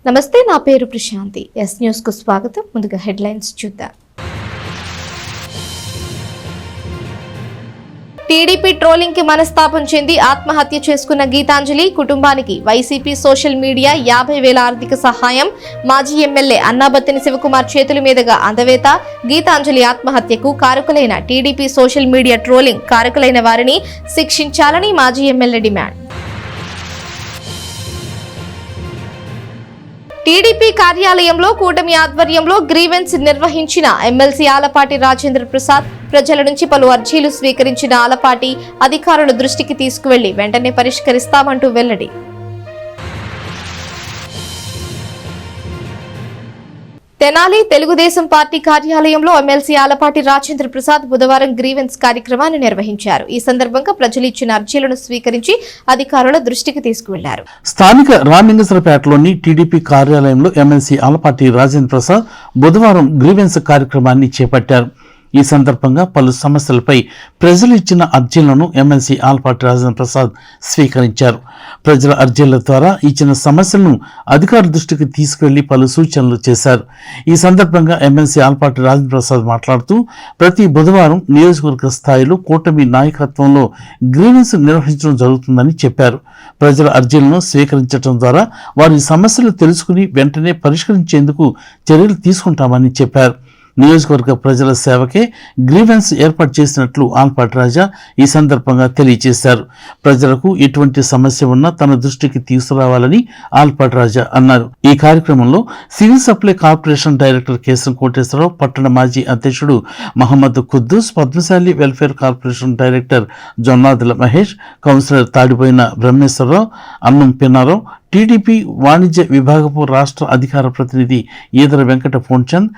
నమస్తే, నా పేరు ప్రశాంతి. ఎస్ న్యూస్ కు స్వాగతం. ముందుగా హెడ్లైన్స్ చూద్దాం. టీడీపీ ట్రోలింగ్ కి మనస్తాపం చెంది ఆత్మహత్య చేసుకున్న గీతాంజలి కుటుంబానికి వైసీపీ సోషల్ మీడియా 50,000 ఆర్థిక సహాయం. మాజీ ఎమ్మెల్యే అన్నాబత్తిని శివకుమార్ చేతుల మీదుగా అందవేత. గీతాంజలి ఆత్మహత్యకు కారకులైన టీడీపీ సోషల్ మీడియా ట్రోలింగ్ కారకులైన వారిని శిక్షించాలని మాజీ ఎమ్మెల్యే డిమాండ్. టీడీపీ కార్యాలయంలో కూటమి ఆధ్వర్యంలో గ్రీవెన్స్ నిర్వహించిన ఎమ్మెల్సీ ఆలపాటి రాజేంద్ర ప్రసాద్ ప్రజల నుంచి పలు అర్జీలు స్వీకరించిన ఆలపాటి అధికారుల దృష్టికి తీసుకువెళ్లి వెంటనే పరిష్కరిస్తామంటూ వెల్లడి. తెనాలి తెలుగుదేశం పార్టీ కార్యాలయంలో ఎమ్మెల్సీ ఆలపాటి రాజేంద్ర ప్రసాద్ బుధవారం గ్రీవెన్స్ కార్యక్రమాన్ని నిర్వహించారు. ఈ సందర్భంగా ప్రజలు ఇచ్చిన అర్జీలను స్వీకరించి అధికారుల దృష్టికి తీసుకువెళ్లారు. స్థానిక రామింగసరపేటలోని టీడీపీ కార్యాలయంలో ఎమ్మెల్సీ ఆలపాటి రాజేంద్ర ప్రసాద్ బుధవారం గ్రీవెన్స్ కార్యక్రమాన్ని చేపట్టారు. ఈ సందర్భంగా పలు సమస్యలపై ప్రజలు ఇచ్చిన అర్జీలను ఎమ్మెల్సీ ఆలపాటి రాజేంద్ర ప్రసాద్ స్వీకరించారు. ప్రజల అర్జీల ద్వారా ఇచ్చిన సమస్యలను అధికారుల దృష్టికి తీసుకెళ్లి పలు సూచనలు చేశారు. ఈ సందర్భంగా ఎమ్మెల్సీ ఆలపాటి రాజేంద్ర ప్రసాద్ మాట్లాడుతూ ప్రతి బుధవారం నియోజకవర్గ స్థాయిలో కూటమి నాయకత్వంలో గ్రీవెన్స్ నిర్వహించడం జరుగుతుందని చెప్పారు. ప్రజల అర్జీలను స్వీకరించడం ద్వారా వారి సమస్యలు తెలుసుకుని వెంటనే పరిష్కరించేందుకు చర్యలు తీసుకుంటామని చెప్పారు. నియోజకవర్గ ప్రజల సేవకే గ్రీవెన్స్ ఏర్పాటు చేసినట్లు ఆలపాటి రాజా ఈ సందర్భంగా తెలియజేశారు. ప్రజలకు ఎటువంటి సమస్య ఉన్నా తన దృష్టికి తీసుకురావాలని ఆలపాటి రాజా అన్నారు. ఈ కార్యక్రమంలో civil supply corporation director Kesham Koteswararao, పట్టణ మాజీ అధ్యక్షుడు Mohammed Khuddus, Padmashali welfare corporation director Jonnadula Mahesh, councillor Tadipoyina Brahmeswararao, Annam Pinnarao, TDP వాణిజ్య విభాగపు రాష్ట్ర అధికార ప్రతినిధి ఈదర వెంకట పూర్ణచంద్,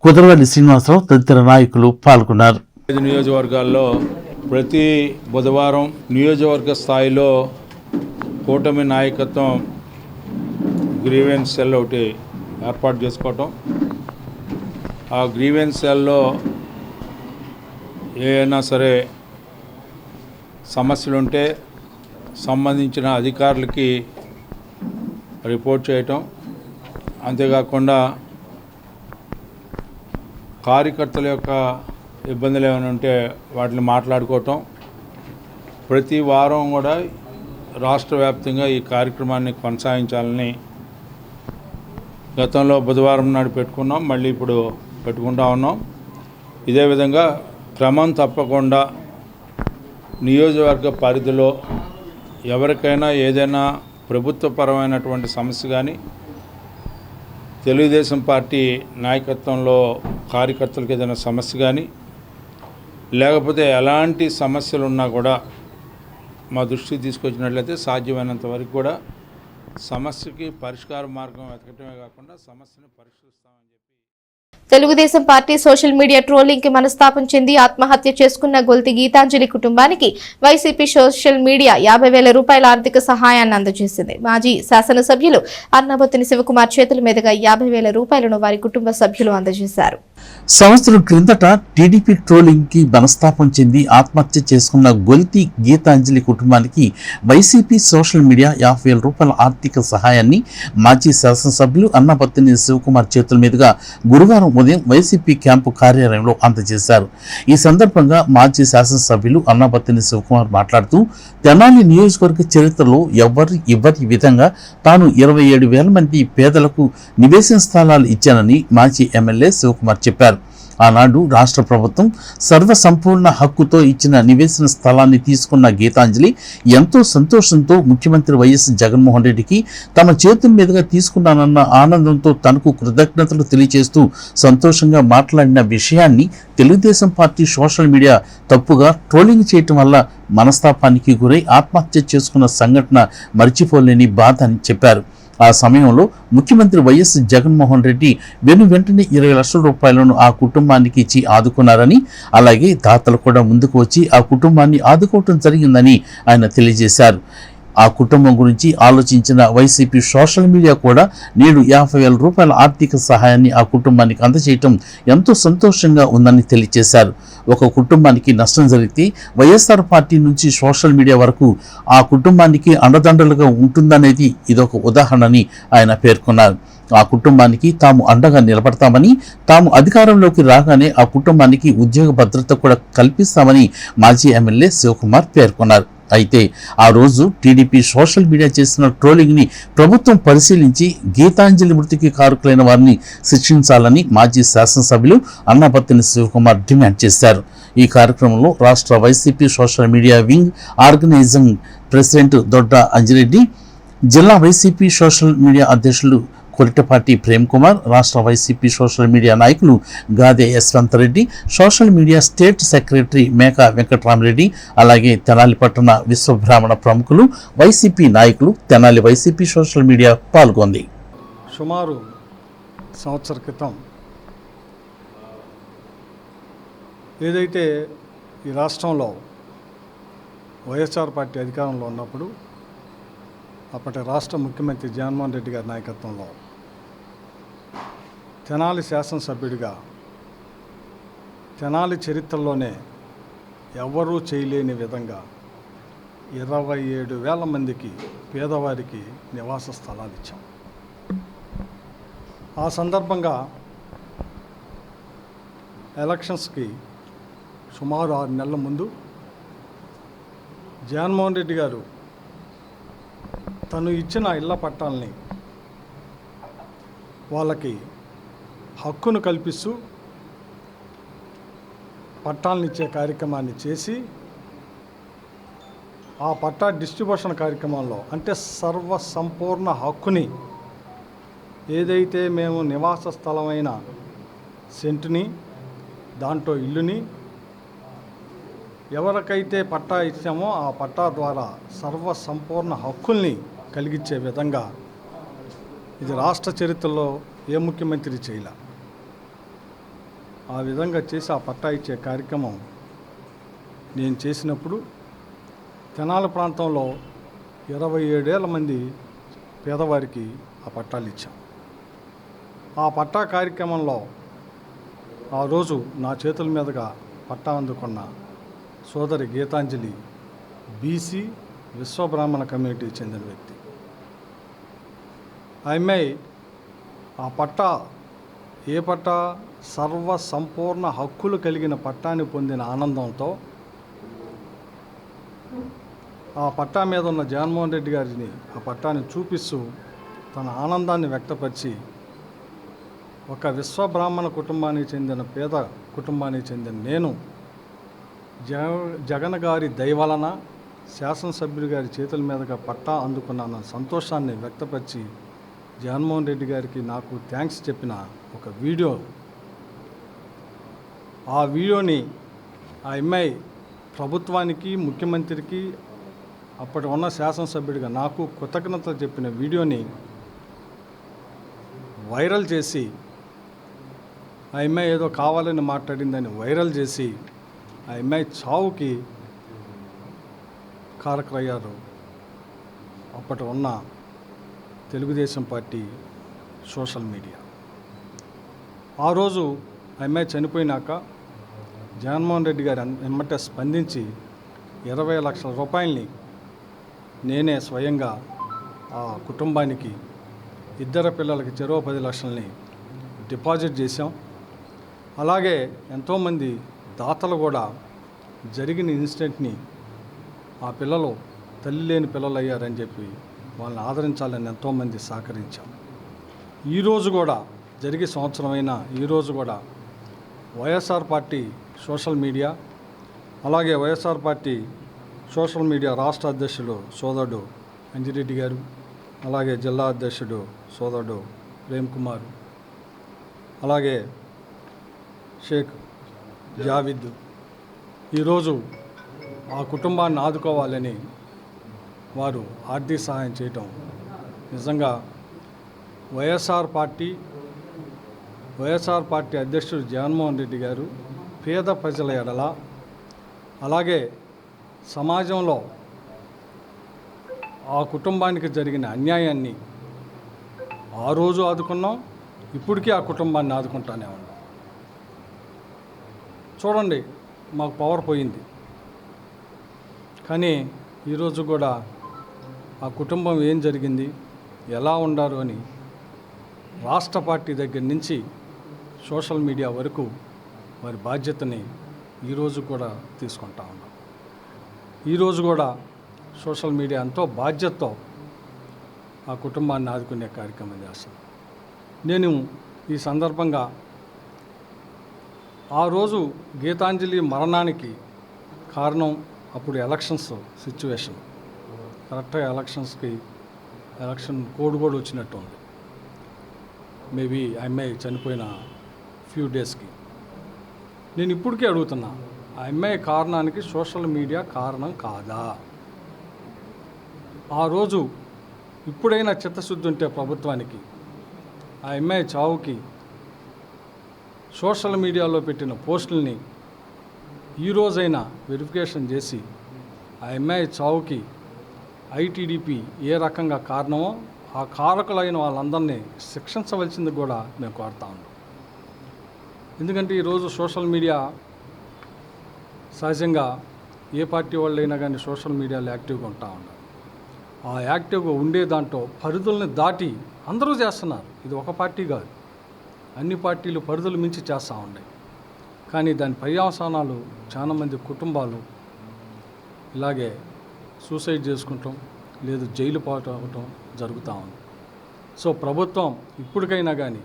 కుదరవల్లి శ్రీనివాసరావు తదితర నాయకులు పాల్గొన్నారు. నియోజకవర్గాల్లో ప్రతి బుధవారం నియోజకవర్గ స్థాయిలో కూటమి నాయకత్వం గ్రీవెన్స్ సెల్ ఒకటి ఏర్పాటు చేసుకోవటం, ఆ గ్రీవెన్స్ సెల్లో ఏమైనా సరే సమస్యలుంటే సంబంధించిన అధికారులకి రిపోర్ట్ చేయటం, అంతేకాకుండా కార్యకర్తల యొక్క ఇబ్బందులు ఏమైనా ఉంటే వాటిని మాట్లాడుకోవటం. ప్రతి వారం కూడా రాష్ట్ర వ్యాప్తంగా ఈ కార్యక్రమాన్ని కొనసాగించాలని గతంలో బుధవారం నాడు పెట్టుకున్నాం, మళ్ళీ ఇప్పుడు పెట్టుకుంటా ఉన్నాం. ఇదే విధంగా క్రమం తప్పకుండా నియోజకవర్గ పరిధిలో ఎవరికైనా ఏదైనా ప్రభుత్వపరమైనటువంటి సమస్య కానీ, తెలుగుదేశం పార్టీ నాయకత్వంలో కార్యకర్తలకు ఏదైనా సమస్య కానీ, లేకపోతే ఎలాంటి సమస్యలు ఉన్నా కూడా మా దృష్టికి తీసుకొచ్చినట్లయితే సాధ్యమైనంత వరకు కూడా సమస్యకి పరిష్కార మార్గం వెతకటమే కాకుండా సమస్యను పరిష్కరిస్తామని చెప్పి. Telugu Desam party social media trolling కి మనస్తాపం చెంది ఆత్మహత్య చేసుకున్న గొల్తి గీతాంజలి కుటుంబానికి వైసీపీ సోషల్ మీడియా 50,000 రూపాయల ఆర్థిక సహాయాన్ని అందజేసింది. మాజీ శాసనసభ్యులు అన్నాబత్తిని శివకుమార్ చేతుల మీదుగా 50,000 రూపాయలను వారి కుటుంబ సభ్యులు అందజేశారు. సంవత్సరం క్రిందట టీడీపీ ట్రోలింగ్ కి మనస్తాపం చెంది ఆత్మహత్య చేసుకున్న గొల్తి గీతాంజలి కుటుంబానికి వైసీపీ సోషల్ మీడియా 50,000 రూపాయల ఆర్థిక సహాయాన్ని మాజీ శాసనసభ్యులు అన్నాబత్తిని శివకుమార్ చేతుల మీదుగా గురువారం ఉదయం వైసీపీ క్యాంపు కార్యాలయంలో అందజేశారు. ఈ సందర్భంగా మాజీ శాసనసభ్యులు అన్నాబత్తిని శివకుమార్ మాట్లాడుతూ తెనాలి నియోజకవర్గ చరిత్రలో ఇవ్వని విధంగా తాను 27,000 మంది పేదలకు నివేశన స్థలాలు ఇచ్చానని మాజీ ఎమ్మెల్యే శివకుమార్ చెప్పారు. ఆనాడు రాష్ట్ర ప్రభుత్వం సర్వసంపూర్ణ హక్కుతో ఇచ్చిన నివేశన స్థలాన్ని తీసుకున్న గీతాంజలి ఎంతో సంతోషంతో ముఖ్యమంత్రి వైఎస్ జగన్మోహన్ రెడ్డికి తమ చేతుల మీదుగా తీసుకున్నానన్న ఆనందంతో తనకు కృతజ్ఞతలు తెలియజేస్తూ సంతోషంగా మాట్లాడిన విషయాన్ని తెలుగుదేశం పార్టీ సోషల్ మీడియా తప్పుగా ట్రోలింగ్ చేయటం వల్ల మనస్తాపానికి గురై ఆత్మహత్య చేసుకున్న సంఘటన మర్చిపోలేని బాధ అని చెప్పారు. ఆ సమయంలో ముఖ్యమంత్రి వైఎస్ జగన్మోహన్ రెడ్డి వెంటనే 20 లక్షల రూపాయలను ఆ కుటుంబానికి ఇచ్చి ఆదుకున్నారని, అలాగే దాతలు కూడా ముందుకు వచ్చి ఆ కుటుంబాన్ని ఆదుకోవటం జరిగిందని ఆయన తెలియజేశారు. ఆ కుటుంబం గురించి ఆలోచించిన వైసీపీ సోషల్ మీడియా కూడా నేడు 50,000 రూపాయల ఆర్థిక సహాయాన్ని ఆ కుటుంబానికి అందజేయటం ఎంతో సంతోషంగా ఉందని తెలియజేశారు. ఒక కుటుంబానికి నష్టం జరిగితే వైఎస్ఆర్ పార్టీ నుంచి సోషల్ మీడియా వరకు ఆ కుటుంబానికి అండదండలుగా ఉంటుందనేది ఇదొక ఉదాహరణని ఆయన పేర్కొన్నారు. ఆ కుటుంబానికి తాము అండగా నిలబడతామని, తాము అధికారంలోకి రాగానే ఆ కుటుంబానికి ఉద్యోగ భద్రత కూడా కల్పిస్తామని మాజీ ఎమ్మెల్యే శివకుమార్ పేర్కొన్నారు. అయితే ఆ రోజు టీడీపీ సోషల్ మీడియా చేసిన ట్రోలింగ్ని ప్రభుత్వం పరిశీలించి గీతాంజలి మృతికి కారకులైన వారిని శిక్షించాలని మాజీ శాసనసభ్యులు అన్నాబత్తిని శివకుమార్ డిమాండ్ చేశారు. ఈ కార్యక్రమంలో రాష్ట్ర YCP social media wing organizing president Dodda Anjireddy, జిల్లా వైసీపీ సోషల్ మీడియా అధ్యక్షులు కొరిటపాటి ప్రేమ్ కుమార్, రాష్ట్ర వైసీపీ సోషల్ మీడియా నాయకులు Gade Yashwanthreddy, social media state secretary Meka Venkataramareddy, అలాగే తెనాలి పట్టణ విశ్వబ్రాహ్మణ ప్రముఖులు, వైసీపీ నాయకులు, తెనాలి వైసీపీ సోషల్ మీడియా పాల్గొంది. సుమారు సంవత్సర క్రితం ఏదైతే ఈ రాష్ట్రంలో వైఎస్ఆర్ పార్టీ అధికారంలో ఉన్నప్పుడు అప్పటి రాష్ట్ర ముఖ్యమంత్రి జగన్మోహన్ రెడ్డి గారి నాయకత్వంలో తెనాలి శాసనసభ్యుడిగా తెనాలి చరిత్రలోనే ఎవరూ చేయలేని విధంగా 27,000 మందికి పేదవారికి నివాస స్థలాలు ఇచ్చాం. ఆ సందర్భంగా ఎలక్షన్స్కి సుమారు 6 నెలల ముందు జగన్మోహన్ రెడ్డి గారు తను ఇచ్చిన ఇళ్ల పట్టాలని వాళ్ళకి హక్కును కల్పిస్తూ పట్టాలను ఇచ్చే కార్యక్రమాన్ని చేసి ఆ పట్టా డిస్ట్రిబ్యూషన్ కార్యక్రమంలో అంటే సర్వ సంపూర్ణ హక్కుని ఏదైతే మేము నివాస స్థలమైన సెంటుని దాంట్లో ఇల్లుని ఎవరికైతే పట్టా ఇచ్చామో ఆ పట్టా ద్వారా సర్వ సంపూర్ణ హక్కుల్ని కలిగించే విధంగా ఇది రాష్ట్ర చరిత్రలో ఏ ముఖ్యమంత్రి చేయలే. ఆ విధంగా చేసి ఆ పట్టా ఇచ్చే కార్యక్రమం నేను చేసినప్పుడు తెనాలి ప్రాంతంలో 27,000 మంది పేదవారికి ఆ పట్టాలు ఇచ్చాం. ఆ పట్టా కార్యక్రమంలో ఆ రోజు నా చేతుల మీదుగా పట్టా అందుకున్న సోదరి గీతాంజలి బీసీ విశ్వబ్రాహ్మణ కమ్యూనిటీకి చెందిన వ్యక్తి. ఆ అమ్మాయి ఆ పట్టా ఏ పట్టా సర్వ సంపూర్ణ హక్కులు కలిగిన పట్టాన్ని పొందిన ఆనందంతో ఆ పట్టా మీద ఉన్న జగన్మోహన్ రెడ్డి గారిని ఆ పట్టాన్ని చూపిస్తూ తన ఆనందాన్ని వ్యక్తపరిచి ఒక విశ్వబ్రాహ్మణ కుటుంబానికి చెందిన పేద కుటుంబానికి చెందిన నేను జగన్ గారి దయ వలన శాసనసభ్యుడి గారి చేతుల మీదుగా పట్టా అందుకున్న సంతోషాన్ని వ్యక్తపరిచి జగన్మోహన్ రెడ్డి గారికి నాకు థ్యాంక్స్ చెప్పిన ఒక వీడియో. ఆ వీడియోని ఆ అమ్మాయి ప్రభుత్వానికి ముఖ్యమంత్రికి అప్పటి ఉన్న శాసనసభ్యుడిగా నాకు కృతజ్ఞతలు చెప్పిన వీడియోని వైరల్ చేసి ఆ అమ్మాయి ఏదో కావాలని మాట్లాడిందని వైరల్ చేసి ఆ అమ్మాయి చావుకి కారకులయ్యారు అప్పటి ఉన్న తెలుగుదేశం పార్టీ సోషల్ మీడియా. ఆ రోజు ఆ అమ్మాయి చనిపోయినాక జగన్మోహన్ రెడ్డి గారు వెంబటే స్పందించి 20 లక్షల రూపాయలని నేనే స్వయంగా ఆ కుటుంబానికి ఇద్దరు పిల్లలకి చెరో 10 లక్షలని డిపాజిట్ చేశాం. అలాగే ఎంతోమంది దాతలు కూడా జరిగిన ఇన్సిడెంట్ని ఆ పిల్లలు తల్లి లేని పిల్లలు అయ్యారని చెప్పి వాళ్ళని ఆదరించాలని ఎంతోమంది సహకరించాం. ఈరోజు కూడా జరిగే సంవత్సరమైన ఈరోజు కూడా వైఎస్ఆర్ పార్టీ సోషల్ మీడియా అలాగే వైఎస్ఆర్ పార్టీ సోషల్ మీడియా రాష్ట్ర అధ్యక్షుడు సోదరుడు అంజిరెడ్డి గారు, అలాగే జిల్లా అధ్యక్షుడు సోదరుడు ప్రేమ్ కుమార్, అలాగే షేక్ జావిద్ ఈరోజు ఆ కుటుంబాన్ని ఆదుకోవాలని వారు ఆర్థిక సహాయం చేయటం నిజంగా వైఎస్ఆర్ పార్టీ అధ్యక్షుడు జగన్మోహన్ రెడ్డి గారు పేద ప్రజల ఎడల అలాగే సమాజంలో ఆ కుటుంబానికి జరిగిన అన్యాయాన్ని ఆ రోజు ఆదుకున్నాం, ఇప్పటికీ ఆ కుటుంబాన్ని ఆదుకుంటానే ఉన్నాం. చూడండి, మాకు పవర్ పోయింది, కానీ ఈరోజు కూడా ఆ కుటుంబం ఏం జరిగింది, ఎలా ఉండారు అని రాష్ట్ర పార్టీ దగ్గర నుంచి సోషల్ మీడియా వరకు వారి బాధ్యతని ఈరోజు కూడా తీసుకుంటా ఉన్నాం. ఈరోజు కూడా సోషల్ మీడియా ఎంతో బాధ్యతతో ఆ కుటుంబాన్ని ఆదుకునే కార్యక్రమం చేస్తాం. నేను ఈ సందర్భంగా ఆ రోజు గీతాంజలి మరణానికి కారణం అప్పుడు ఎలక్షన్స్ సిచ్యువేషన్, కరెక్ట్గా ఎలక్షన్ కోడ్ కూడా వచ్చినట్టు ఉంది. మేబీ ఆ అమ్మాయి చనిపోయిన ఫ్యూ డేస్కి. నేను ఇప్పటికీ అడుగుతున్నా, ఆ అమ్మాయి కారణానికి సోషల్ మీడియా కారణం కాదా? ఆ రోజు ఇప్పుడైనా చిత్తశుద్ధి ఉంటే ప్రభుత్వానికి ఆ అమ్మాయి చావుకి సోషల్ మీడియాలో పెట్టిన పోస్టుల్ని ఈరోజైనా వెరిఫికేషన్ చేసి ఆ అమ్మాయి చావుకి ఐటీడీపీ ఏ రకంగా కారణమో ఆ కారకులైన వాళ్ళందరినీ శిక్షించవలసింది కూడా మేము కోరుతా ఉన్నాం. ఎందుకంటే ఈరోజు సోషల్ మీడియా సహజంగా ఏ పార్టీ వాళ్ళైనా కానీ సోషల్ మీడియాలో యాక్టివ్గా ఉంటా ఉన్నారు. ఆ యాక్టివ్గా ఉండే దాంట్లో పరిధుల్ని దాటి అందరూ చేస్తున్నారు. ఇది ఒక పార్టీ కాదు, అన్ని పార్టీలు పరిధులు మించి చేస్తూ ఉన్నాయి. కానీ దాని పర్యవసానాలు చాలామంది కుటుంబాలు ఇలాగే సూసైడ్ చేసుకుంటాం, లేదు జైలు పాటు అవ్వటం జరుగుతూ ఉంది. సో ప్రభుత్వం ఇప్పటికైనా కానీ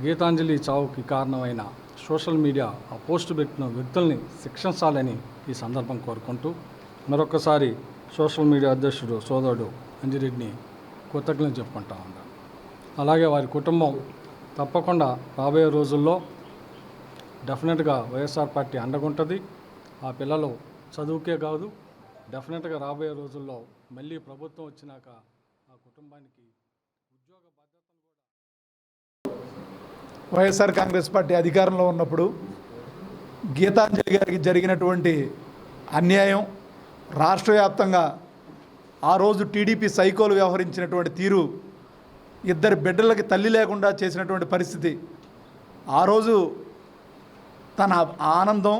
గీతాంజలి చావుకి కారణమైన సోషల్ మీడియా ఆ పోస్టు పెట్టిన వ్యక్తుల్ని శిక్షించాలని ఈ సందర్భం కోరుకుంటూ మరొకసారి సోషల్ మీడియా అధ్యక్షుడు సోదరుడు అంజిరెడ్డిని కృతజ్ఞతలు చెప్పుకుంటా ఉన్నాను. అలాగే వారి కుటుంబం తప్పకుండా రాబోయే రోజుల్లో డెఫినెట్గా వైఎస్ఆర్ పార్టీ అండగుంటుంది. ఆ పిల్లలు చదువుకే కాదు, డెఫినెట్గా రాబోయే రోజుల్లో మళ్ళీ ప్రభుత్వం వచ్చినాక ఆ కుటుంబానికి ఉద్యోగ భద్రతను కూడా. వైఎస్ఆర్ కాంగ్రెస్ పార్టీ అధికారంలో ఉన్నప్పుడు గీతాంజలి గారికి జరిగినటువంటి అన్యాయం రాష్ట్ర వ్యాప్తంగా ఆ రోజు టీడీపీ సైకోలు వ్యవహరించినటువంటి తీరు, ఇద్దరు బిడ్డలకి తల్లి లేకుండా చేసినటువంటి పరిస్థితి, ఆ రోజు తన ఆనందం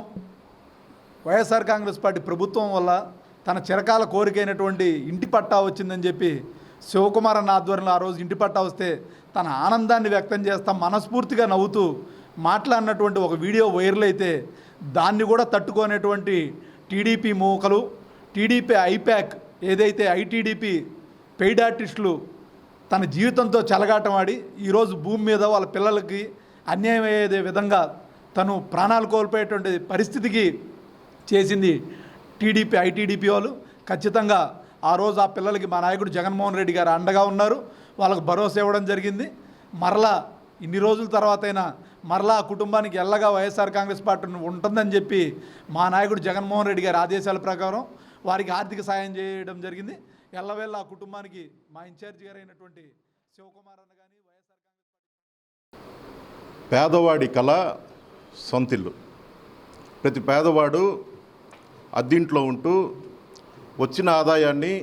వైఎస్ఆర్ కాంగ్రెస్ పార్టీ ప్రభుత్వం వల్ల తన చిరకాల కోరికైనటువంటి ఇంటి పట్టా వచ్చిందని చెప్పి శివకుమార్ అన్న ఆధ్వర్యంలో ఆ రోజు ఇంటి పట్టా వస్తే తన ఆనందాన్ని వ్యక్తం చేస్తా మనస్ఫూర్తిగా నవ్వుతూ మాట్లాడినటువంటి ఒక వీడియో వైరల్ అయితే దాన్ని కూడా తట్టుకునేటువంటి టీడీపీ మూకలు, టీడీపీ ఐప్యాక్ ఏదైతే ఐటీడీపీ పెయిడ్ ఆర్టిస్టులు తన జీవితంతో చెలగాటం ఆడి ఈరోజు భూమి మీద వాళ్ళ పిల్లలకి అన్యాయం అయ్యే విధంగా తను ప్రాణాలు కోల్పోయేటువంటి పరిస్థితికి చేసింది టీడీపీ ఐటీడీపీ వాళ్ళు. ఖచ్చితంగా ఆ రోజు ఆ పిల్లలకి మా నాయకుడు జగన్మోహన్ రెడ్డి గారు అండగా ఉన్నారు, వాళ్ళకు భరోసా ఇవ్వడం జరిగింది. మరలా ఇన్ని రోజుల తర్వాత అయినా మరలా ఆ కుటుంబానికి ఎల్లగా వైఎస్ఆర్ కాంగ్రెస్ పార్టీ ఉంటుందని చెప్పి మా నాయకుడు జగన్మోహన్ రెడ్డి గారి ఆదేశాల ప్రకారం వారికి ఆర్థిక సాయం చేయడం జరిగింది. ఎల్లవేళ ఆ కుటుంబానికి మా ఇన్ఛార్జి గారు అయినటువంటి శివకుమార్ అన్న కానీ వైఎస్ఆర్ కాంగ్రెస్ పేదవాడి కళ సొంతిల్లు. ప్రతి పేదవాడు అద్దింట్లో ఉంటూ వచ్చిన ఆదాయాన్ని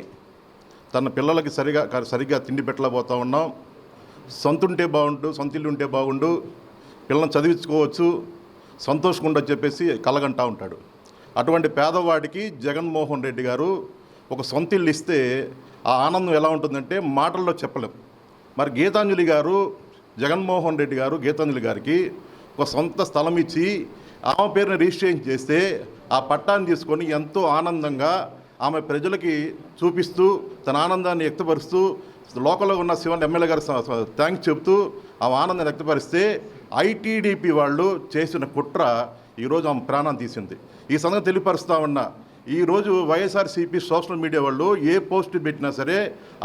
తన పిల్లలకి సరిగా తిండి పెట్టలేకపోతూ ఉన్నాం. సొంతుంటే బాగుండు, సొంతిల్లు ఉంటే బాగుండు, పిల్లల్ని చదివించుకోవచ్చు, సంతోషంగా ఉండని చెప్పేసి కలగంటూ ఉంటాడు. అటువంటి పేదవాడికి జగన్మోహన్ రెడ్డి గారు ఒక సొంతిల్లు ఇస్తే ఆ ఆనందం ఎలా ఉంటుందంటే మాటల్లో చెప్పలేం. మరి గీతాంజలి గారు, జగన్మోహన్ రెడ్డి గారు గీతాంజలి గారికి ఒక సొంత స్థలం ఇచ్చి ఆమె పేరుని రిజిస్ట్రేషన్ చేస్తే ఆ పట్టాన్ని తీసుకొని ఎంతో ఆనందంగా ఆమె ప్రజలకి చూపిస్తూ తన ఆనందాన్ని వ్యక్తపరుస్తూ లోకల్లో ఉన్న శివన్ ఎమ్మెల్యే గారు థ్యాంక్స్ చెబుతూ ఆ ఆనందాన్ని వ్యక్తపరిస్తే ఐటీడీపీ వాళ్ళు చేసిన కుట్ర ఈరోజు ఆమె ప్రాణం తీసింది. ఈ సంగతి తెలియపరుస్తూ ఉన్నా. ఈరోజు వైఎస్ఆర్సీపీ సోషల్ మీడియా వాళ్ళు ఏ పోస్ట్ పెట్టినా సరే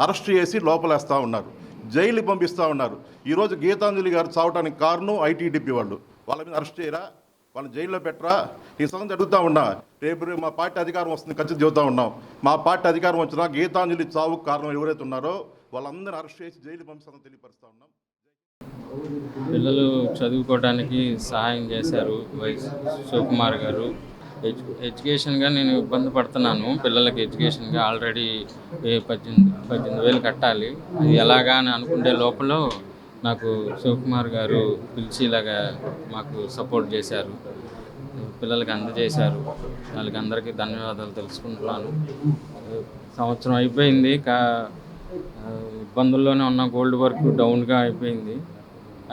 అరెస్ట్ చేసి లోపలేస్తూ ఉన్నారు, జైలు పంపిస్తూ ఉన్నారు. ఈరోజు గీతాంజలి గారు చావటానికి కారణం ఐటీడీపీ వాళ్ళు. వాళ్ళ మీద అరెస్ట్ చేయరా, వాళ్ళని జైల్లో పెట్టరా? ఈ సంగతి అడుగుతూ ఉన్నా. రేపు మా పార్టీ అధికారం వస్తుంది ఖచ్చితంగా చెబుతూ ఉన్నాం. మా పార్టీ అధికారం వచ్చినా గీతాంజలి చావుకు కారణం ఎవరైతే ఉన్నారో వాళ్ళందరూ అరెస్ట్ చేసి జైలు పంపిస్తామని తెలియపరుస్తూ ఉన్నాం. పిల్లలు చదువుకోవడానికి సహాయం చేశారు శివకుమార్ గారు. ఎడ్యుకేషన్గా నేను ఇబ్బంది పడుతున్నాను. పిల్లలకి ఎడ్యుకేషన్గా ఆల్రెడీ 18,000 కట్టాలి. అది ఎలాగా అని అనుకునే లోపల నాకు శివకుమార్ గారు పిలిచి ఇలాగా మాకు సపోర్ట్ చేశారు, పిల్లలకి అందజేశారు. వాళ్ళకి అందరికీ ధన్యవాదాలు తెలుసుకుంటున్నాను. సంవత్సరం అయిపోయింది, ఇబ్బందుల్లోనే ఉన్న. గోల్డ్ వర్క్ డౌన్గా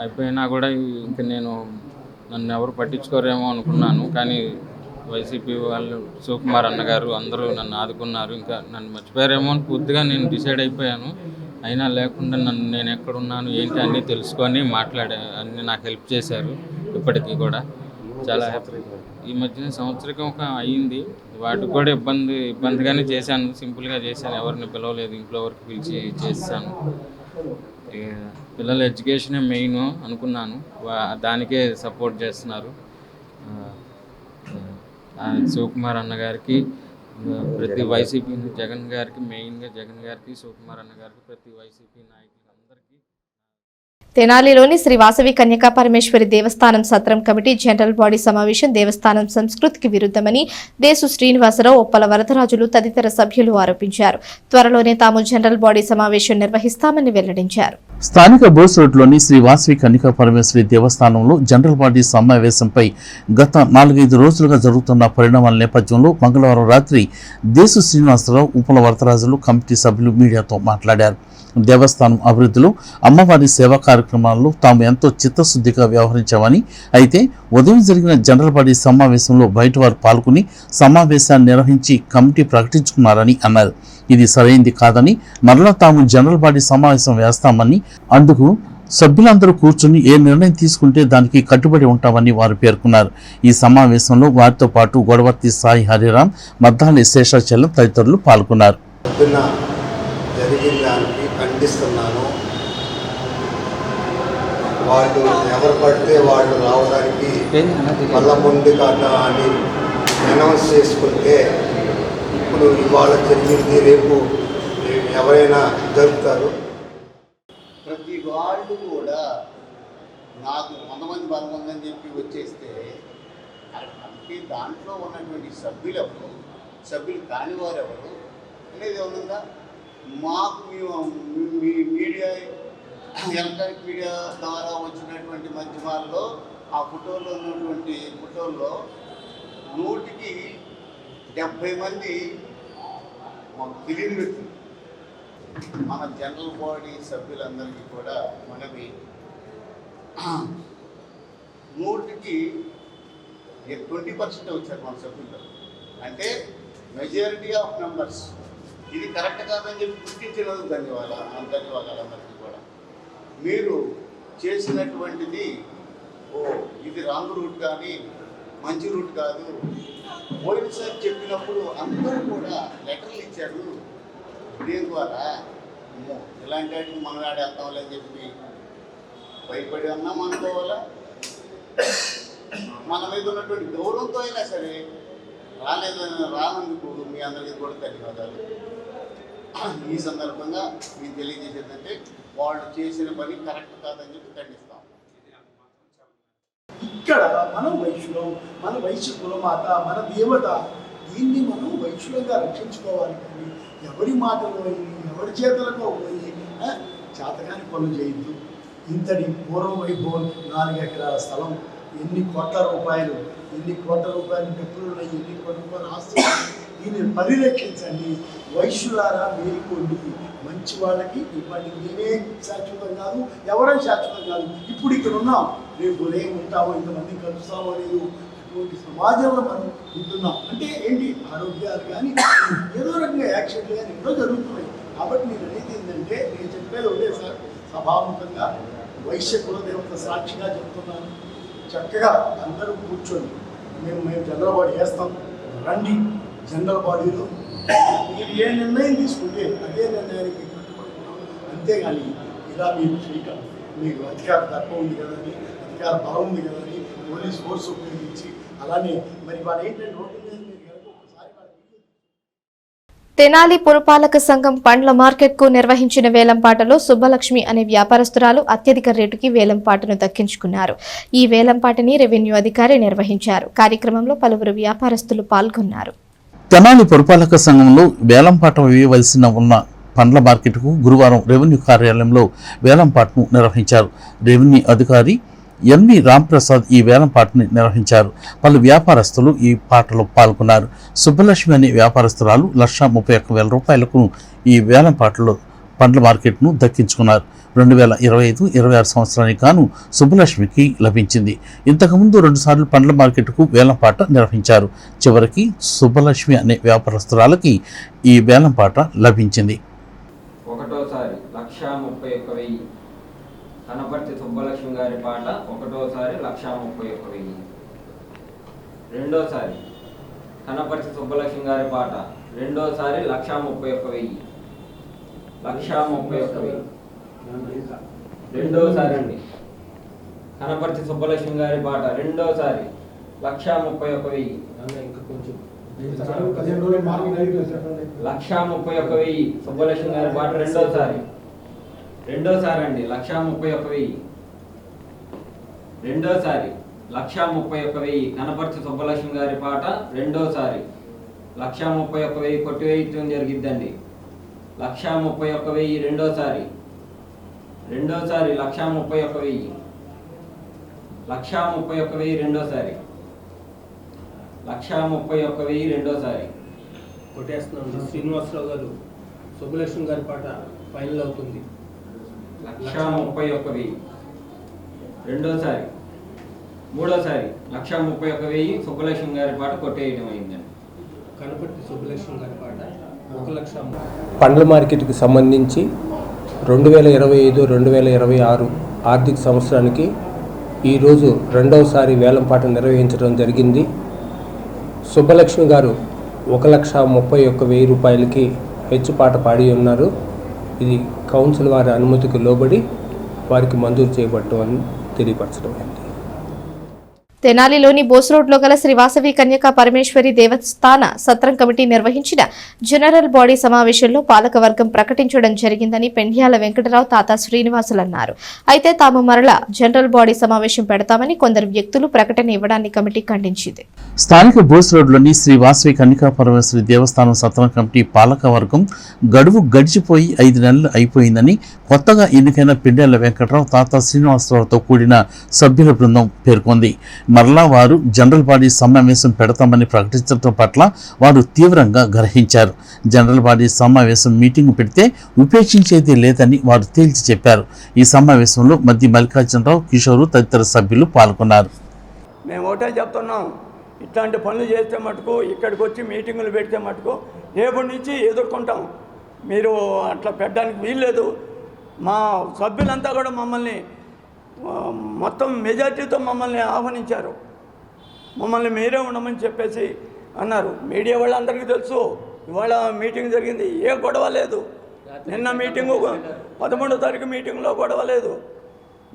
అయిపోయినా కూడా ఇంక నన్ను ఎవరు పట్టించుకోరేమో అనుకున్నాను. కానీ వైసీపీ వాళ్ళు, శివకుమార్ అన్నగారు అందరూ నన్ను ఆదుకున్నారు. ఇంకా నన్ను మర్చిపోయారేమో అని పూర్తిగా నేను డిసైడ్ అయిపోయాను. అయినా లేకుండా నేను ఎక్కడున్నాను ఏంటి అన్నీ తెలుసుకొని అన్నీ నాకు హెల్ప్ చేశారు. ఇప్పటికీ కూడా చాలా హ్యాపీ. ఈ మధ్యన సంవత్సరం అయ్యింది. వాటికి కూడా ఇబ్బందిగానే చేశాను, సింపుల్గా చేశాను, ఎవరిని పిలవలేదు, ఇంట్లో వరకు పిలిచి చేశాను. పిల్లల ఎడ్యుకేషనే మెయిన్ అనుకున్నాను, దానికే సపోర్ట్ చేస్తున్నారు. శివకుమార్ అన్న గారికి, ప్రతి వైసీపీ జగన్ గారికి, మెయిన్గా జగన్ గారికి, శివకుమార్ అన్న గారికి, ప్రతి వైసీపీ నాయకులు అందరికీ. తెనాలిలోని శ్రీ వాసవి కన్యకా పరమేశ్వరి దేవస్థానం సత్రం కమిటీ జనరల్ బాడీ సమావేశం దేవస్థానం సంస్కృతికి విరుద్ధమని దేశు శ్రీనివాసరావు, ఉప్పల వరదరాజులు తదితర సభ్యులు ఆరోపించారు. త్వరలోనే తాము జనరల్ బాడీ సమావేశం నిర్వహిస్తామని వెల్లడించారు. స్థానిక బోస్ రోడ్లోని శ్రీ వాసవి కన్యకా పరమేశ్వరి దేవస్థానంలో జనరల్ బాడీ సమావేశంపై గత 4-5 రోజులుగా జరుగుతున్న పరిణామాల నేపథ్యంలో మంగళవారం రాత్రి దేశు శ్రీనివాసరావు, ఉప్పల వరదరాజులు కమిటీ సభ్యులు మీడియాతో మాట్లాడారు. దేవస్థానం అభివృద్ధిలో, అమ్మవారి సేవా కార్యక్రమాల్లో తాము ఎంతో చిత్తశుద్ధిగా వ్యవహరించామని, అయితే ఉదయం జరిగిన జనరల్ బాడీ సమావేశంలో బయటవారు పాల్గొని సమావేశాన్ని నిర్వహించి కమిటీ ప్రకటించుకున్నారని అన్నారు. ఇది సరైంది కాదని, మరలా తాము జనరల్ బాడీ సమావేశం వేస్తామని, అందుకు సభ్యులందరూ కూర్చుని ఏ నిర్ణయం తీసుకుంటే దానికి కట్టుబడి ఉంటామని వారు పేర్కొన్నారు. ఈ సమావేశంలో వారితో పాటు గొడవర్తి సాయి హరిరామ్, మద్దాలి శేషాచలం తదితరులు పాల్గొన్నారు. జరిగిన దానికి ఖండిస్తున్నాను. వాళ్ళు ఎవరు పడితే వాళ్ళు రావడానికి మళ్ళా ముందు కాదా అని అనౌన్స్ చేసుకుంటే, ఇప్పుడు ఇవాళ జరిగింది రేపు ఎవరైనా జరుపుతారు. ప్రతి వాళ్ళు కూడా నాకు 100 మంది బలమందని చెప్పి వచ్చేస్తే, అంటే దాంట్లో ఉన్నటువంటి సభ్యులు కాని వారు ఎవరు అనేది ఏమన్నా మాకు మీ మీడియా, ఎలక్ట్రానిక్ మీడియా ద్వారా వచ్చినటువంటి మాధ్యమాల్లో ఆ ఫోటోల్లో ఉన్నటువంటి ఫోటోల్లో 100కి 70 మంది మాకు తెలియని వ్యక్తులు. మన జనరల్ బాడీ సభ్యులందరికీ కూడా మనవి 100కి 20% వచ్చారు మన సభ్యులు. అంటే మెజారిటీ ఆఫ్ మెంబర్స్. ఇది కరెక్ట్ కాదని చెప్పి గుర్తించినందుకు ధన్యవాదాలు అందరికీ కూడా. మీరు చేసినటువంటిది ఇది రాంగ్ రూట్ కానీ మంచి రూట్ కాదు. పోయినసారి చెప్పినప్పుడు అందరూ కూడా లెటర్లు ఇచ్చారు. దీని ద్వారా ఇలాంటి వాటికి మనం ఆడేస్తామని అని చెప్పి భయపడి అన్నాం అనుకోవాలా. మన మీద ఉన్నటువంటి గౌరవంతో అయినా సరే రానందుకు మీ అందరికీ కూడా ధన్యవాదాలు. ఈ సందర్భంగా మీకు తెలియజేసేదంటే వాళ్ళు చేసిన పని కరెక్ట్ కాదని చెప్పి ఖండిస్తాం. ఇక్కడ మనం వైశ్యులం, మన వైశ్య కులమాత, మన దేవత, దీన్ని మనం వైశ్యులంగా రక్షించుకోవాలి. కానీ ఎవరి మాటలో ఎవరి చేతులతో పోయి చేతగాని పనులు చేయొద్దు. ఇంతటి పూర్వం వైభవం 4 ఎకరాల స్థలం, ఎన్ని కోట్ల రూపాయలు డబ్బులు ఉన్నాయి, ఎన్ని కోట్ల రూపాయలు ఆస్తులు. దీన్ని పరిరక్షించండి. వైశ్యులారా మేలుకోండి, మంచి వాళ్ళకి ఇవ్వండి. నేనే శాశ్వతం కాదు, ఎవరైనా శాశ్వతం కాదు. ఇప్పుడు ఇక్కడ ఉన్నాం, రేపు ఉదయం ఉంటామో, ఇంతమంది కలుస్తామో లేదు. అటువంటి సమాజంలో మనం ఉంటున్నాం. అంటే ఏంటి, ఆరోగ్యాలు కానీ ఏదో రకంగా యాక్సిడెంట్లు కానీ ఎన్నో జరుగుతున్నాయి. కాబట్టి నేను అనేది ఏంటంటే, నేను చెప్పేది ఒకటే సార్, సభాముఖంగా వైశ్య కులదేవత సాక్షిగా చెప్తున్నాను. చక్కగా అందరూ కూర్చొని మేము జనరల్ బాడీ వేస్తాం, రండి. జనరల్ బాడీలో మీరు ఏ నిర్ణయం తీసుకుంటే అదే నిర్ణయానికి కట్టుబడుతున్నాం. అంతేగాని ఇలా మీరు చేయటం, మీకు అధికార తక్కువ ఉంది కదని, అధికార బలం ఉంది కదని పోలీస్ ఫోర్స్ ఉపయోగించి అలానే మరి వాళ్ళు ఏంటంటే రోడ్డు మీద మీరు ఒకసారి తెనాలి పురపాలక సంఘం పండ్ల మార్కెట్ కు నిర్వహించిన వేలంపాటలో సుబ్బలక్ష్మి అనే వ్యాపారస్తురాలు అత్యధిక రేటుకి వేలంపాటను దక్కించుకున్నారు. ఈ వేలంపాటని రెవెన్యూ అధికారి నిర్వహించారు. కార్యక్రమంలో పలువురు వ్యాపారస్తులు పాల్గొన్నారు. తెనాలి పురపాలక సంఘంలో వేలంపాట వేయవలసిన ఉన్న పండ్ల మార్కెట్కు గురువారం రెవెన్యూ కార్యాలయంలో వేలంపాటను నిర్వహించారు. రెవెన్యూ అధికారి ఎంవి రాంప్రసాద్ ఈ వేలంపాటని నిర్వహించారు. పలు వ్యాపారస్తులు ఈ పాటలో పాల్గొన్నారు. సుబ్బలక్ష్మి అనే వ్యాపారస్తురాలు 1,31,000 రూపాయలకు ఈ వేలంపాటలో పండ్ల మార్కెట్ను దక్కించుకున్నారు. 2025-26 సంవత్సరానికి గాను సుబ్బలక్ష్మికి లభించింది. ఇంతకుముందు 2 సార్లు పండ్ల మార్కెట్కు వేలంపాట నిర్వహించారు. చివరికి సుబ్బలక్ష్మి అనే వ్యాపారస్తురాలకి ఈ వేలంపాట లభించింది. ఒకటోసారి 1,31,000 కనపర్తి సుబ్బలక్ష్మి గారి పాట ఒకటోసారి 1,31,000. రెండోసారి కనపర్తి సుబ్బలక్ష్మి గారి పాట రెండోసారి 1,31,000. 1,31,000. రెండోసారి అండి కనపర్తి సుబ్బలక్ష్మి గారి పాట రెండోసారి 1,31,000. 1,31,000 సుబ్బలక్ష్మి గారి పాట రెండోసారి అండి 1,31,000. రెండోసారి 1,31,000 కనపర్తి సుబ్బలక్ష్మి గారి పాట రెండోసారి 1,31,000 కొట్టివేయటం జరిగిద్దండి. 1,31,000 రెండోసారి 1,31,000. 1,31,000 రెండోసారి 1,31,000 రెండోసారి కొట్టేస్తున్నాం. శ్రీనివాసరావు గారు సుబ్బలక్ష్మి గారి పాట ఫైనల్ అవుతుంది. 1,31,000 రెండోసారి. మూడోసారి 1,31,000 సుబ్బలక్ష్మి గారి పాట కొట్టేయడం అయిందండి. కనపర్తి సుబ్బలక్ష్మి గారి పాట 1,00,000. పండ్ల మార్కెట్కి సంబంధించి 2025-2026 ఆర్థిక సంవత్సరానికి ఈరోజు రెండవసారి వేలంపాట నిర్వహించడం జరిగింది. సుబ్బలక్ష్మి గారు 1,31,000 రూపాయలకి హెచ్చుపాట పాడి ఉన్నారు. ఇది కౌన్సిల్ వారి అనుమతికి లోబడి వారికి మంజూరు చేయబడటం అని తెలియపరచడం అయింది. తెనాలిలోని బోస్ రోడ్లో గల శ్రీ వాసవి కన్యకా పరమేశ్వరి దేవస్థాన సత్రం కమిటీ నిర్వహించిన జనరల్ బాడీ సమావేశంలో పాలకవర్గం ప్రకటించడం జరిగిందని పెండ్యాల వెంకటరావు తాత శ్రీనివాసులు అన్నారు. అయితే తాము మరలా జనరల్ బాడీ సమావేశం పెడతామని కొందరు వ్యక్తులు ప్రకటన ఇవ్వడాన్ని కమిటీ ఖండించింది. స్థానిక బోస్ రోడ్లోని శ్రీ వాసవి కన్యకా పరమేశ్వరి దేవస్థానం సత్రం కమిటీ పాలకవర్గం గడువు గడిచిపోయి 5 నెలలు అయిపోయిందని కొత్తగా ఎన్నికైన పెండ్యాల వెంకటరావు తాత శ్రీనివాసరావుతో కూడిన సభ్యుల బృందం పేర్కొంది. మరలా వారు జనరల్ బాడీ సమావేశం పెడతామని ప్రకటించడం పట్ల వారు తీవ్రంగా గ్రహించారు. జనరల్ బాడీ సమావేశం మీటింగ్ పెడితే ఉపేక్షించేది లేదని వారు తేల్చి చెప్పారు. ఈ సమావేశంలో మధ్య మల్లికార్జునరావు, కిషోరు తదితర సభ్యులు పాల్గొన్నారు. మేము ఒకటే చెప్తున్నాం, ఇట్లాంటి పనులు చేస్తే మటుకు ఇక్కడికి వచ్చి మీటింగులు పెడితే మటుకు రేపటి నుంచి ఎదుర్కొంటాం. మీరు అట్లా పెట్టడానికి వీల్లేదు. మా సభ్యులంతా కూడా మమ్మల్ని మొత్తం మెజార్టీతో మమ్మల్ని ఆహ్వానించారు. మమ్మల్ని మీరే ఉండమని చెప్పేసి అన్నారు. మీడియా వాళ్ళందరికీ తెలుసు ఇవాళ మీటింగ్ జరిగింది, ఏ గొడవ లేదు. నిన్న మీటింగు 11వ తారీఖు మీటింగ్లో గొడవ లేదు.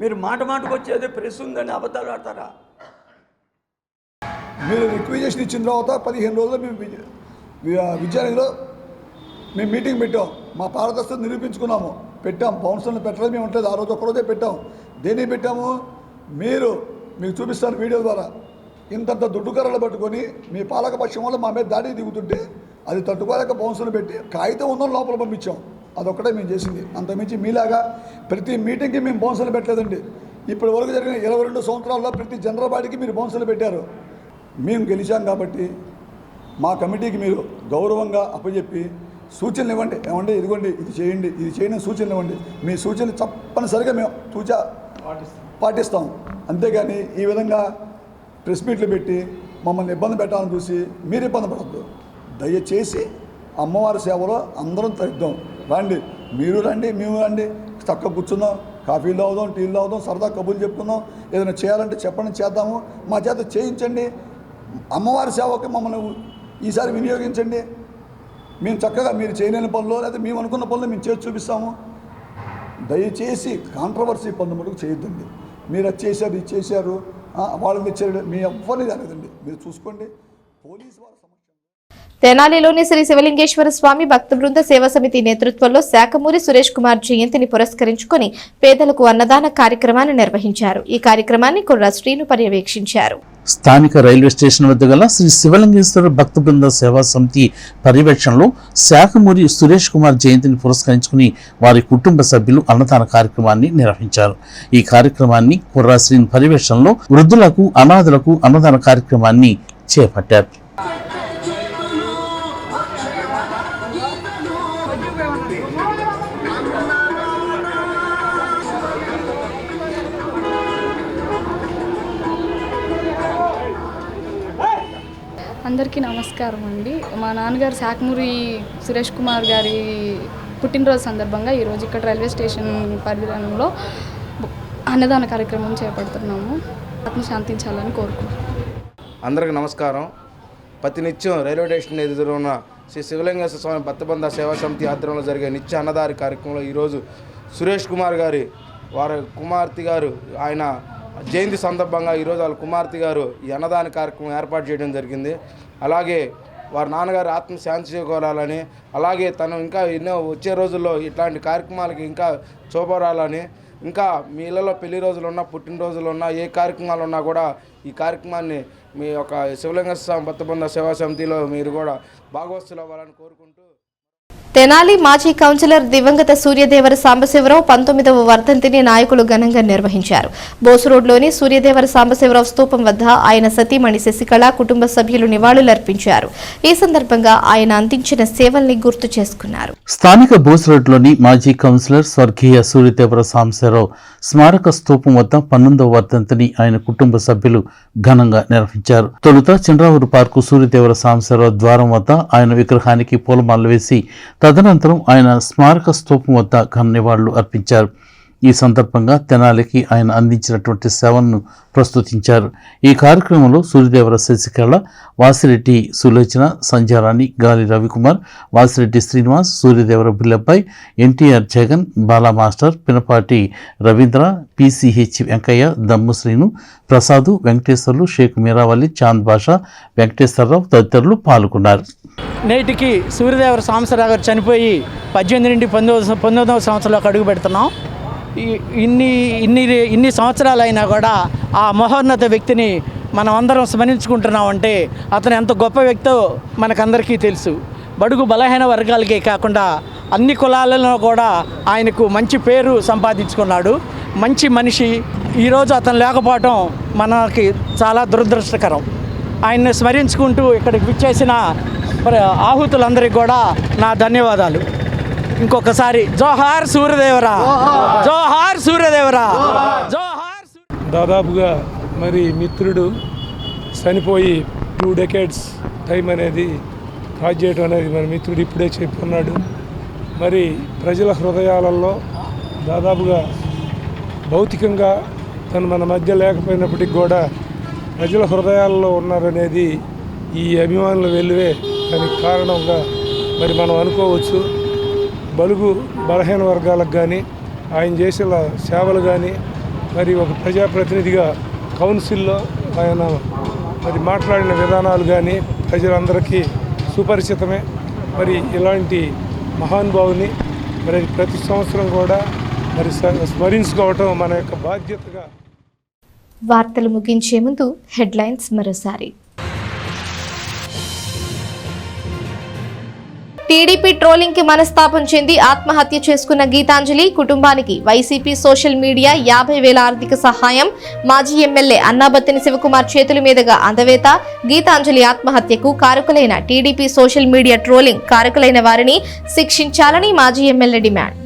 మీరు మాటకు వచ్చేది ప్రెస్ ఉందని అబద్ధాలు ఆడతారా? మీరు రిక్వెజేషన్ ఇచ్చిన తర్వాత 15 రోజులు మేము విద్యానగర్లో మేము మీటింగ్ పెట్టాం. మా పారదర్శకత నిరూపించుకున్నాము. పెట్టాం. బౌన్సర్లు పెట్టలేదు మేము ఉండలేదు. ఆ రోజు ఒక్కరోజే పెట్టాం. దేనికి పెట్టాము? మీకు చూపిస్తాను వీడియో ద్వారా. ఇంతంత దుడ్డు కర్రలు పట్టుకొని మీ పాలక పక్షం వల్ల మా మీద దాడికి దిగుతుంటే అది తట్టుకోలేక బౌన్సర్లు పెట్టి కాగితం ఉన్న లోపల పంపించాం. అదొక్కటే మేము చేసింది. అంతకుమించి మీలాగా ప్రతి మీటింగ్కి మేము బౌన్సర్లు పెట్టలేదండి. ఇప్పటి వరకు జరిగిన 22 సంవత్సరాల్లో ప్రతి జనరల్ బాడీకి మీరు బౌన్సర్లు పెట్టారు. మేము గెలిచాం కాబట్టి మా కమిటీకి మీరు గౌరవంగా అప్పచెప్పి సూచనలు ఇవ్వండి. ఏమంటే ఇదిగోండి ఇది చేయండి, ఇది చేయని సూచనలు ఇవ్వండి. మీ సూచనలు తప్పనిసరిగా మేము పాటిస్తాం. అంతేగాని ఈ విధంగా ప్రెస్ మీట్లు పెట్టి మమ్మల్ని ఇబ్బంది పెట్టాలని చూసి మీరు ఇబ్బంది పడద్దు. దయచేసి అమ్మవారి సేవలో అందరం తగ్గుదాం. రండి, మీరు రండి, మేము రండి, చక్కగా కూర్చుందాం, కాఫీలు తాగుదాం, టీలు తాగుదాం, సరదా కబుర్లు చెప్పుకుందాం. ఏదైనా చేయాలంటే చెప్పండి, చేద్దాము. మా చేత చేయించండి. అమ్మవారి సేవకి మమ్మల్ని ఈసారి వినియోగించండి. మేము చక్కగా మీరు చేయలేని పనులు లేదా మేము అనుకున్న పనులు మేము చేసి చూపిస్తాము. దయచేసి కాంట్రవర్సీ పనులు మటుకు చేయొద్దండి. మీరు అది చేశారు, ఇది చేశారు, వాళ్ళని తెచ్చారు, మీ ఎవ్వరిని జరగదండి. మీరు చూసుకోండి. పోలీసు వారి తెనాలిలోని శ్రీ శివలింగేశ్వర స్వామి భక్త బృంద సేవా సమితి నేతృత్వంలో శాఖమూరి సురేష్ కుమార్ జయంతిని పురస్కరించుకుని పేదలకు అన్నదాన కార్యక్రమాన్ని నిర్వహించారు. ఈ కార్యక్రమాన్ని కుర్ర శ్రీను పర్యవేక్షించారు. స్థానిక రైల్వే స్టేషన్ వద్ద గల శ్రీ శివలింగేశ్వర భక్త బృంద సేవా సమితి పర్యవేక్షణలో శాఖమూరి సురేష్ కుమార్ జయంతిని పురస్కరించుకుని వారి కుటుంబ సభ్యులు అన్నదాన కార్యక్రమాన్ని నిర్వహించారు. ఈ కార్యక్రమాన్ని కుర్ర శ్రీను పర్యవేక్షణలో వృద్ధులకు అనాథులకు అన్నదాన కార్యక్రమాన్ని చేపట్టారు. అందరికీ నమస్కారం అండి. మా నాన్నగారు శాఖమూరి సురేష్ కుమార్ గారి పుట్టినరోజు సందర్భంగా ఈరోజు ఇక్కడ రైల్వే స్టేషన్ పరిధిలో అన్నదాన కార్యక్రమం చేపడుతున్నాము. ఆత్మ శాంతించాలని కోరుకుంటున్నాము. అందరికీ నమస్కారం. ప్రతినిత్యం రైల్వే స్టేషన్ ఎదురు ఉన్న శ్రీ శివలింగేశ్వర స్వామి భక్తబంధ సేవా సమితి ఆధ్వర్యంలో జరిగే నిత్య అన్నదాన కార్యక్రమంలో ఈరోజు సురేష్ కుమార్ గారి వారి కుమార్తె గారు ఆయన జయంతి సందర్భంగా ఈరోజు వాళ్ళ కుమార్తె గారు ఈ అన్నదాన కార్యక్రమం ఏర్పాటు చేయడం జరిగింది. అలాగే వారి నాన్నగారు ఆత్మ శాంతి చేకూరాలని, అలాగే తను ఇంకా ఎన్నో వచ్చే రోజుల్లో ఇట్లాంటి కార్యక్రమాలకి ఇంకా చూపరాలని, ఇంకా మీ ఇళ్ళలో పెళ్లి రోజులు ఉన్నా పుట్టినరోజులు ఉన్నా ఏ కార్యక్రమాలు ఉన్నా కూడా ఈ కార్యక్రమాన్ని మీ యొక్క శివలింగేశ్వర స్వామి భక్తబృంద సేవా సమితిలో మీరు కూడా భాగవస్తులు అవ్వాలని కోరుకుంటూ. తెనాలి మాజీ కౌన్సిలర్ దివంగత సూర్యదేవర సాంబశివరావు 19వ వర్ధంతిని నాయకులు ఘనంగా నిర్వహించారు. బోసు రోడ్లోని సూర్యదేవర సాంబశివరావు స్తూపం వద్ద ఆయన సతీమణి శశికళ కుటుంబ సభ్యులు నివాళులర్పించారు. ఈ సందర్భంగా ఆయన అందించిన సేవల్ని గుర్తు చేసుకున్నారు. స్థానిక బోసు రోడ్లోని మాజీ కౌన్సిలర్ స్వర్గీయ సూర్యదేవర సాంబశివరావు స్మారక స్తూపం వద్ద 19వ వర్ధంతిని ఆయన కుటుంబ సభ్యులు ఘనంగా నిర్వహించారు. తొలుత చంద్రావూరు పార్కు సూర్యదేవర సాంబశివరావు ద్వారం వద్ద ఆయన విగ్రహానికి పూలమాలలు వేసి తదనంతరం ఆయన స్మారక స్తూపం వద్ద ఘన నివాళులు అర్పించారు. ఈ సందర్భంగా తెనాలికి ఆయన అందించినటువంటి సేవలను ప్రస్తుతించారు. ఈ కార్యక్రమంలో సూర్యదేవర శశికళ, వాసిరెడ్డి సులోచన, సంధ్యారాణి, గాలి రవికుమార్, వాసిరెడ్డి శ్రీనివాస్, సూర్యదేవర బిల్లబ్బాయి, ఎన్టీఆర్ జగన్, బాలా మాస్టర్, పినపాటి రవీంద్ర, పిసిహెచ్ వెంకయ్య, దమ్ము శ్రీను, ప్రసాదు, వెంకటేశ్వర్లు, షేక్ మీరావల్లి, చాంద్ బాషా, వెంకటేశ్వరరావు తదితరులు పాల్గొన్నారు. నేటికి సూర్యదేవర సాంబశివరావు గారు చనిపోయి 18 నుండి 19వ సంవత్సరంలోకి అడుగు పెడుతున్నాం. ఇన్ని సంవత్సరాలు అయినా కూడా ఆ మహోన్నత వ్యక్తిని మనం అందరం స్మరించుకుంటున్నామంటే అతను ఎంత గొప్ప వ్యక్తో మనకందరికీ తెలుసు. బడుగు బలహీన వర్గాలకే కాకుండా అన్ని కులాలలో కూడా ఆయనకు మంచి పేరు సంపాదించుకున్నాడు. మంచి మనిషి. ఈరోజు అతను లేకపోవటం మనకి చాలా దురదృష్టకరం. ఆయన్ని స్మరించుకుంటూ ఇక్కడికి విచ్చేసిన ఆహుతులందరికీ కూడా నా ధన్యవాదాలు. ఇంకొకసారి జోహార్ సూర్యదేవరా, జోహార్ సూర్యదేవరా, జోహార్. దాదాపుగా మరి మిత్రుడు చనిపోయి 2 decades టైం అనేది కాజ్ చేయడం అనేది మన మిత్రుడు ఇప్పుడే చెప్పుకున్నాడు. మరి ప్రజల హృదయాలలో దాదాపుగా భౌతికంగా తను మన మధ్య లేకపోయినప్పటికీ కూడా ప్రజల హృదయాల్లో ఉన్నారనేది ఈ అభిమానుల వెలువే దానికి కారణంగా మరి మనం అనుకోవచ్చు. బలుగు బలహీన వర్గాలకు కానీ ఆయన చేసిన సేవలు కానీ మరి ఒక ప్రజాప్రతినిధిగా కౌన్సిల్లో ఆయన మరి మాట్లాడిన విధానాలు కానీ ప్రజలందరికీ సుపరిచితమే. మరి ఇలాంటి మహానుభావుని మరి ప్రతి సంవత్సరం కూడా మరి స్మరించుకోవటం మన యొక్క బాధ్యతగా. వార్తలు ముగించే ముందు హెడ్లైన్స్ మరోసారి. టీడీపీ ట్రోలింగ్ కి మనస్తాపం చెంది ఆత్మహత్య చేసుకున్న గీతాంజలి కుటుంబానికి వైసీపీ సోషల్ మీడియా 50,000 ఆర్థిక సహాయం. మాజీ ఎమ్మెల్యే అన్నాబత్తిని శివకుమార్ చేతుల మీదుగా అందవేత. గీతాంజలి ఆత్మహత్యకు కారకులైన టీడీపీ సోషల్ మీడియా ట్రోలింగ్ కారకులైన వారిని శిక్షించాలని మాజీ ఎమ్మెల్యే డిమాండ్.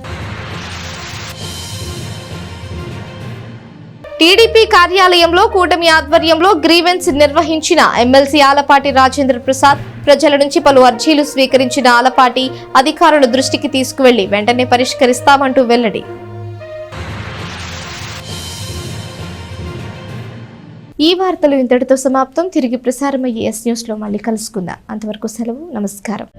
టీడీపీ కార్యాలయంలో కూటమి ఆధ్వర్యంలో గ్రీవెన్స్ నిర్వహించిన ఎమ్మెల్సీ ఆలపాటి రాజేంద్ర ప్రసాద్. ప్రజల నుంచి పలు అర్జీలు స్వీకరించిన ఆలపాటి అధికారుల దృష్టికి తీసుకువెళ్లి వెంటనే పరిష్కరిస్తామంటూ వెల్లడి. ఈ వార్తలు ఇంతటితో సమాప్తం. తిరిగి ప్రసారమయ్యే ఎస్ న్యూస్ లో మళ్ళీ కలుసుకుందాం. అంతవరకు సెలవు. నమస్కారం.